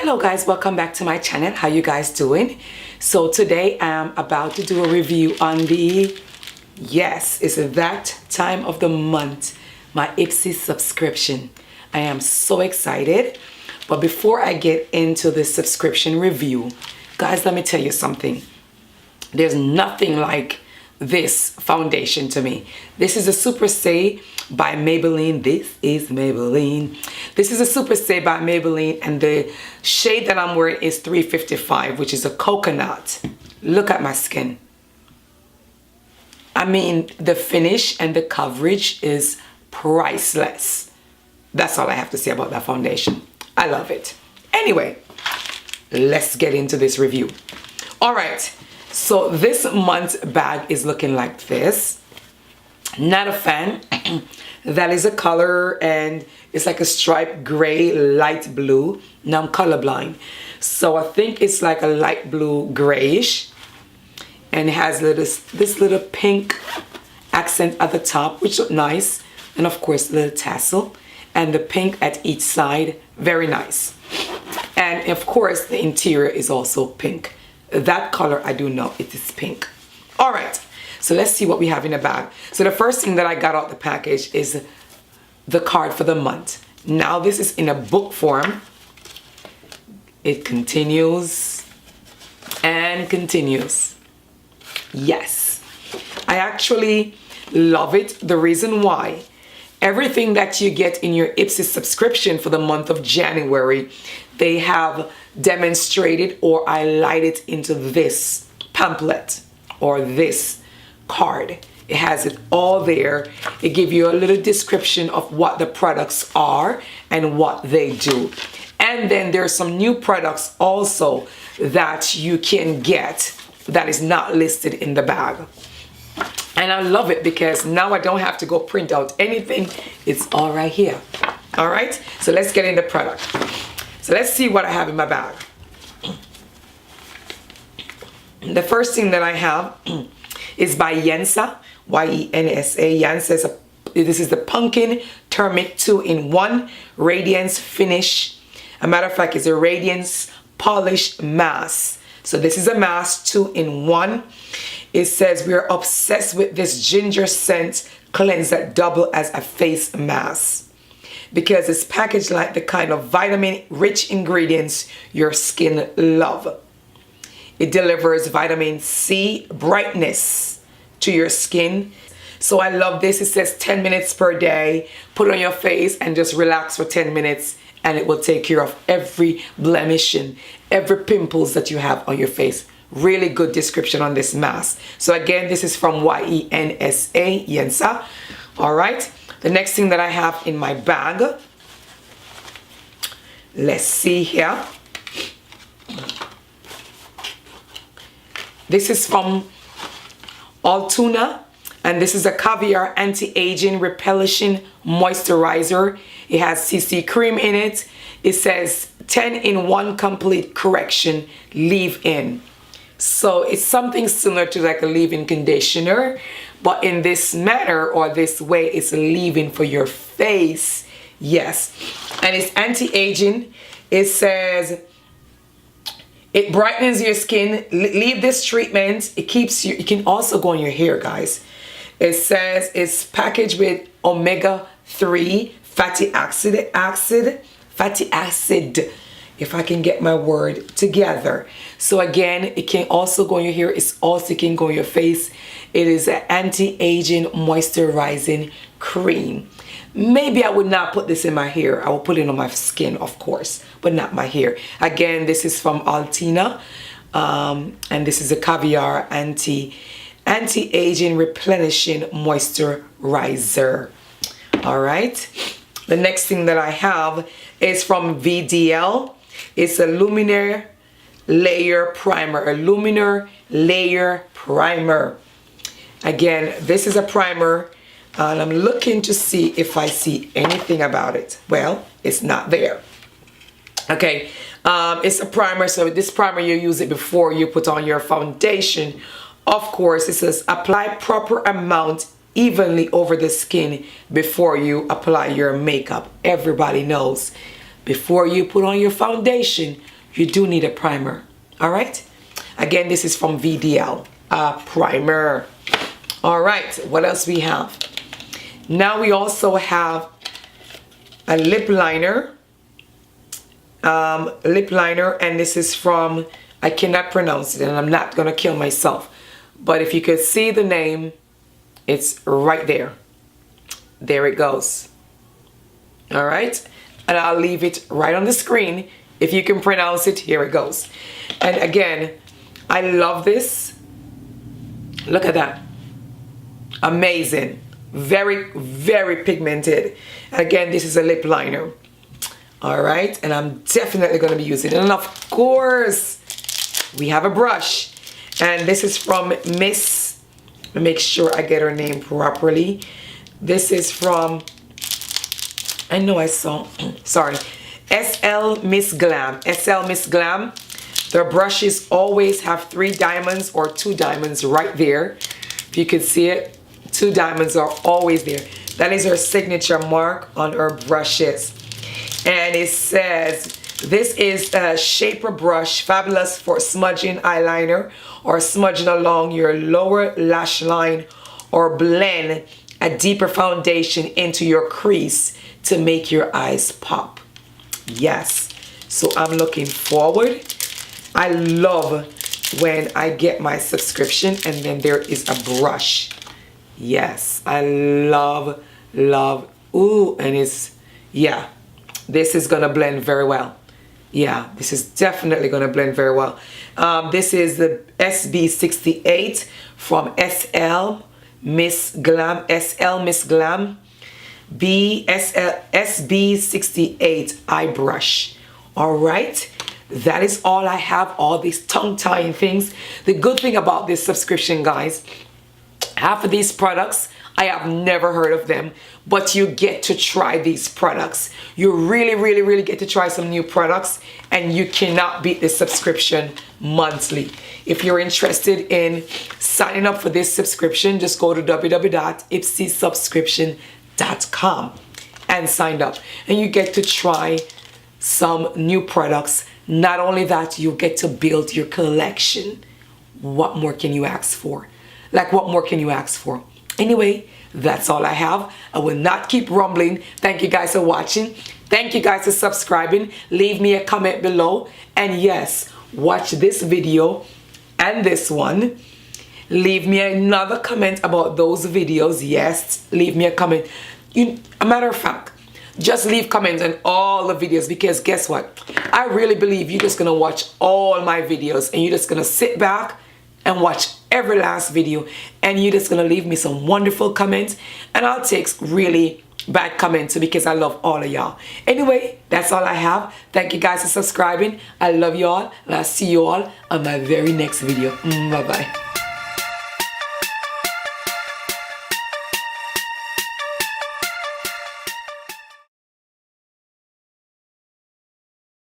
Hello guys, welcome back to my channel. How you guys doing? So today I'm about to do a review on it's that time of the month, my Ipsy subscription. I am so excited. But before I get into the subscription review, guys, let me tell you something. There's nothing like this foundation to me. This is a Super Stay by Maybelline. This is a Super Stay by Maybelline, and the shade that I'm wearing is 355, which is a coconut. Look at my skin. I mean, the finish and the coverage is priceless. That's all I have to say about that foundation. I love it. Anyway, let's get into this review. All right. So this month's bag is looking like this. Not a fan. That is a color, and it's like a striped gray, light blue. Now I'm colorblind, so I think it's like a light blue grayish, and it has this little pink accent at the top, which looks nice, and of course a little tassel, and the pink at each side, very nice. And of course the interior is also pink. That color, I do know it is pink. All right, so let's see what we have in the bag. So the first thing that I got out the package is the card for the month. Now this is in a book form. It continues and continues. Yes, I actually love it. The reason why, everything that you get in your Ipsy subscription for the month of January, they have demonstrated or highlighted into this pamphlet or this card. It has it all there. It gives you a little description of what the products are and what they do. And then there's some new products also that you can get that is not listed in the bag. And I love it because now I don't have to go print out anything. It's all right here. All right, so let's get in the product. So let's see what I have in my bag. The first thing that I have is by Yensa, Y-E-N-S-A. Yensa this is the Pumpkin Turmeric 2-in-1 Radiance Finish. A matter of fact, it's a Radiance Polish Mask. So this is a mask 2-in-1. It says we are obsessed with this ginger scent cleanse that double as a face mask, because it's packaged like the kind of vitamin-rich ingredients your skin love. It delivers vitamin C brightness to your skin. So I love this. It says 10 minutes per day. Put it on your face and just relax for 10 minutes, and it will take care of every blemish and every pimples that you have on your face. Really good description on this mask. So again, this is from Y-E-N-S-A, Yensa. All right. The next thing that I have in my bag, let's see here. This is from Altuna, and this is a Caviar Anti-Aging Repellent Moisturizer. It has CC cream in it. It says 10-in-1 complete correction leave-in. So it's something similar to like a leave-in conditioner, but in this manner or this way, it's a leave-in for your face. Yes, and it's anti-aging. It says it brightens your skin. Leave this treatment. It keeps you. It can also go on your hair, guys. It says it's packaged with omega-3 fatty acid. If I can get my word together. So again, it can also go on your hair. It also can go on your face. It is an anti-aging moisturizing cream. Maybe I would not put this in my hair. I will put it on my skin, of course, but not my hair. Again, this is from Altina, and this is a Caviar anti-aging replenishing moisturizer. All right. The next thing that I have is from VDL. It's a Luminaire Layer Primer. A Luminaire Layer Primer. Again, this is a primer, and I'm looking to see if I see anything about it. Well, it's not there. Okay, it's a primer, so this primer you use it before you put on your foundation. Of course, it says apply proper amount evenly over the skin before you apply your makeup. Everybody knows, before you put on your foundation, you do need a primer. All right. Again, this is from VDL, primer. All right, what else we have? Now we also have a lip liner. And this is from, I cannot pronounce it and I'm not gonna kill myself, but if you could see the name, it's right there. There it goes. All right, and I'll leave it right on the screen. If you can pronounce it, here it goes. And again, I love this. Look at that. Amazing. Very, very pigmented. And again, this is a lip liner. All right, and I'm definitely going to be using it. And of course, we have a brush. And this is from Miss, make sure I get her name properly. This is from, I know I saw, sorry, SL Miss Glam. SL Miss Glam. Their brushes always have 3 diamonds or 2 diamonds right there. If you can see it, 2 diamonds are always there. That is her signature mark on her brushes. And it says, this is a shaper brush, fabulous for smudging eyeliner or smudging along your lower lash line, or blend a deeper foundation into your crease to make your eyes pop. Yes, so I'm looking forward. I love when I get my subscription and then there is a brush. Yes, I love, ooh, and it's, yeah. This is gonna blend very well. Yeah, this is definitely gonna blend very well. This is the SB68 from SL Miss Glam. SL Miss Glam. SB68 eye brush. All right, that is all I have. All these tongue-tying things. The good thing about this subscription, guys, half of these products I have never heard of them, but you get to try these products. You really get to try some new products, and you cannot beat this subscription monthly. If you're interested in signing up for this subscription, just go to www.ipsysubscription.com and sign up, and you get to try some new products. Not only that, you get to build your collection. What more can you ask for? Like, what more can you ask for? Anyway, that's all I have. I will not keep rumbling. Thank you guys for watching. Thank you guys for subscribing. Leave me a comment below. And yes, watch this video and this one. Leave me another comment about those videos. Yes, leave me a comment. A matter of fact, just leave comments on all the videos, because guess what? I really believe you're just going to watch all my videos and you're just going to sit back and watch every last video, and you're just gonna leave me some wonderful comments, and I'll take really bad comments because I love all of y'all. Anyway, that's all I have. Thank you guys for subscribing. I love y'all, and I'll see you all on my very next video. Bye bye.